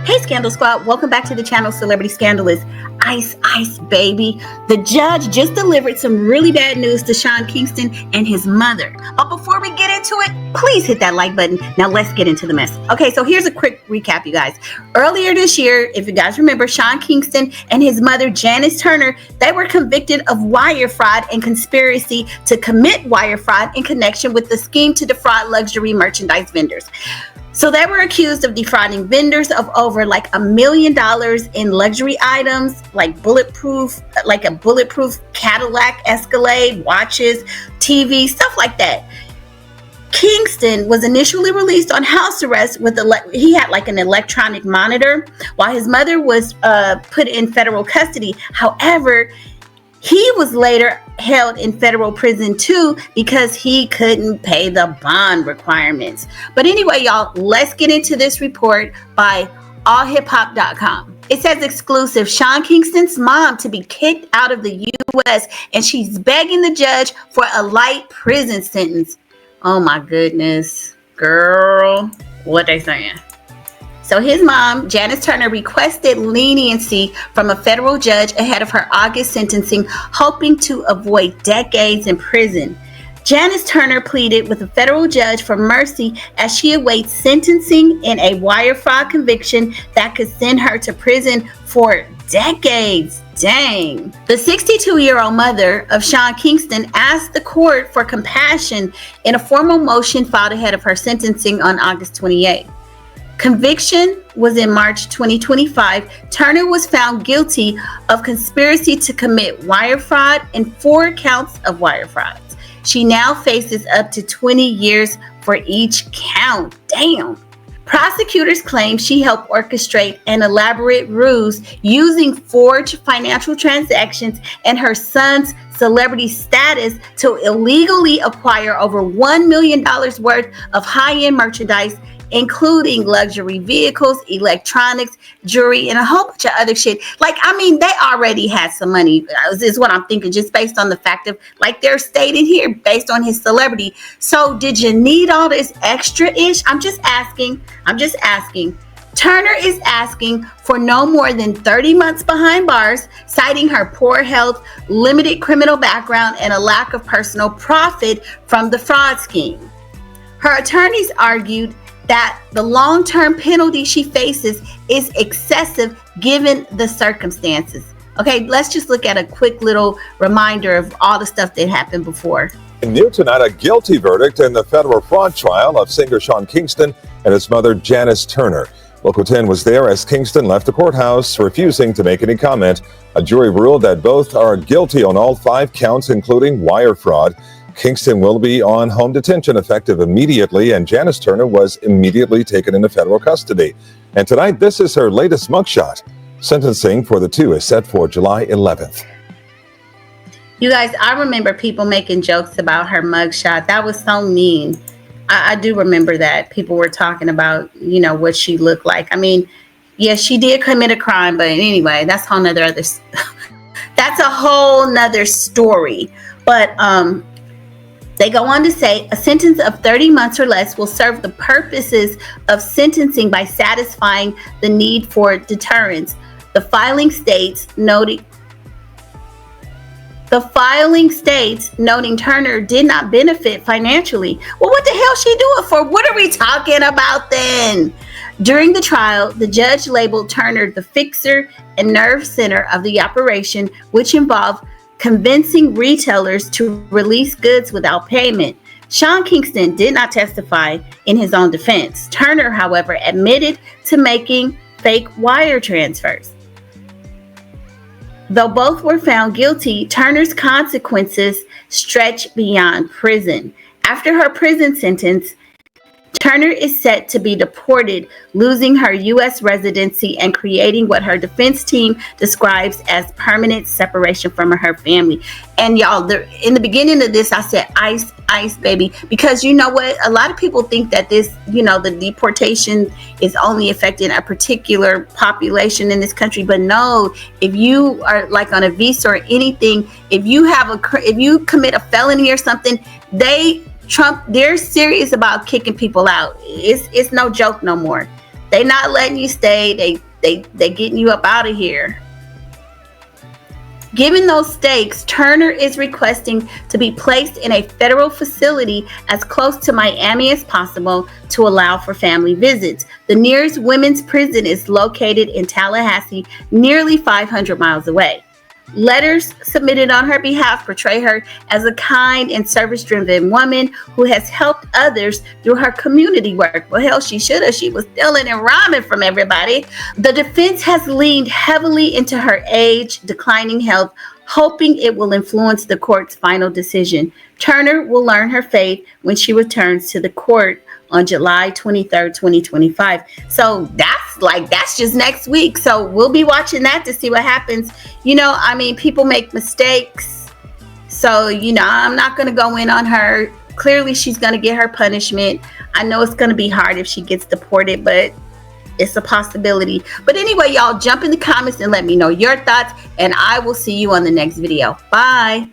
Hey Scandal Squad, welcome back to the channel. Celebrity Scandalous. Ice, ice, baby. The judge just delivered some really bad news to Sean Kingston and his mother. But before we get into it, please hit that like button. Now let's get into the mess. Okay, so here's a quick recap, you guys. Earlier this year, if you guys remember, Sean Kingston and his mother, Janice Turner, they were convicted of wire fraud and conspiracy to commit wire fraud in connection with the scheme to defraud luxury merchandise vendors. So they were accused of defrauding vendors of over like $1 million in luxury items, like a bulletproof Cadillac Escalade, watches, TV, stuff like that. Kingston was initially released on house arrest with he had like an electronic monitor, while his mother was put in federal custody. However, he was later held in federal prison too because he couldn't pay the bond requirements. But anyway, y'all, let's get into this report by allhiphop.com. It says exclusive: Sean Kingston's mom to be kicked out of the U.S. and she's begging the judge for a light prison sentence. Oh my goodness, girl, what they saying? So his mom, Janice Turner, requested leniency from a federal judge ahead of her August sentencing, hoping to avoid decades in prison. Janice Turner pleaded with a federal judge for mercy as she awaits sentencing in a wire fraud conviction that could send her to prison for decades. Dang. The 62-year-old mother of Sean Kingston asked the court for compassion in a formal motion filed ahead of her sentencing on August 28. Conviction was in March 2025. Turner was found guilty of conspiracy to commit wire fraud and 4 counts of wire frauds. She now faces up to 20 years for each count. Damn. Prosecutors claim she helped orchestrate an elaborate ruse using forged financial transactions and her son's celebrity status to illegally acquire over $1 million worth of high-end merchandise, including luxury vehicles, electronics, jewelry, and a whole bunch of other shit. Like, I mean, they already had some money, is what I'm thinking, just based on the fact of, like they're stating here, based on his celebrity. So did you need all this extra-ish? I'm just asking. Turner is asking for no more than 30 months behind bars, citing her poor health, limited criminal background, and a lack of personal profit from the fraud scheme. Her attorneys argued that the long-term penalty she faces is excessive given the circumstances. Okay, let's just look at a quick little reminder of all the stuff that happened before. New tonight, a guilty verdict in the federal fraud trial of singer Sean Kingston and his mother Janice Turner. Local 10 was there as Kingston left the courthouse, refusing to make any comment. A jury ruled that both are guilty on all 5 counts, including wire fraud. Kingston will be on home detention effective immediately, and Janice Turner was immediately taken into federal custody. And tonight, this is her latest mugshot. Sentencing for the two is set for July 11th. You guys, I remember people making jokes about her mugshot. That was so mean. I do remember that. People were talking about, you know, what she looked like. I mean, yes, she did commit a crime, but anyway, that's that's a whole nother story. But they go on to say a sentence of 30 months or less will serve the purposes of sentencing by satisfying the need for deterrence. The filing states noting Turner did not benefit financially. Well, what the hell she do it for? What are we talking about then? During the trial, the judge labeled Turner the fixer and nerve center of the operation, which involved convincing retailers to release goods without payment. Sean Kingston did not testify in his own defense. Turner, however, admitted to making fake wire transfers. Though both were found guilty, Turner's consequences stretch beyond prison. After her prison sentence, Turner is set to be deported, losing her U.S. residency and creating what her defense team describes as permanent separation from her family. And y'all, in the beginning of this, I said, ice, ice, baby, because you know what? A lot of people think that this, you know, the deportation is only affecting a particular population in this country. But no, if you are like on a visa or anything, if you commit a felony or something, they're serious about kicking people out. It's no joke no more. They not letting you stay. They getting you up out of here. Given those stakes, Turner is requesting to be placed in a federal facility as close to Miami as possible to allow for family visits. The nearest women's prison is located in Tallahassee, nearly 500 miles away. Letters submitted on her behalf portray her as a kind and service-driven woman who has helped others through her community work. Well, hell, she should have. She was stealing and robbing from everybody. The defense has leaned heavily into her age, declining health, hoping it will influence the court's final decision. Turner will learn her fate when she returns to the court on July 23rd, 2025. So that's just next week. So we'll be watching that to see what happens. I mean, people make mistakes. So, I'm not going to go in on her. Clearly, she's going to get her punishment. I know it's going to be hard if she gets deported, but it's a possibility. But anyway, y'all, jump in the comments and let me know your thoughts, and I will see you on the next video. Bye.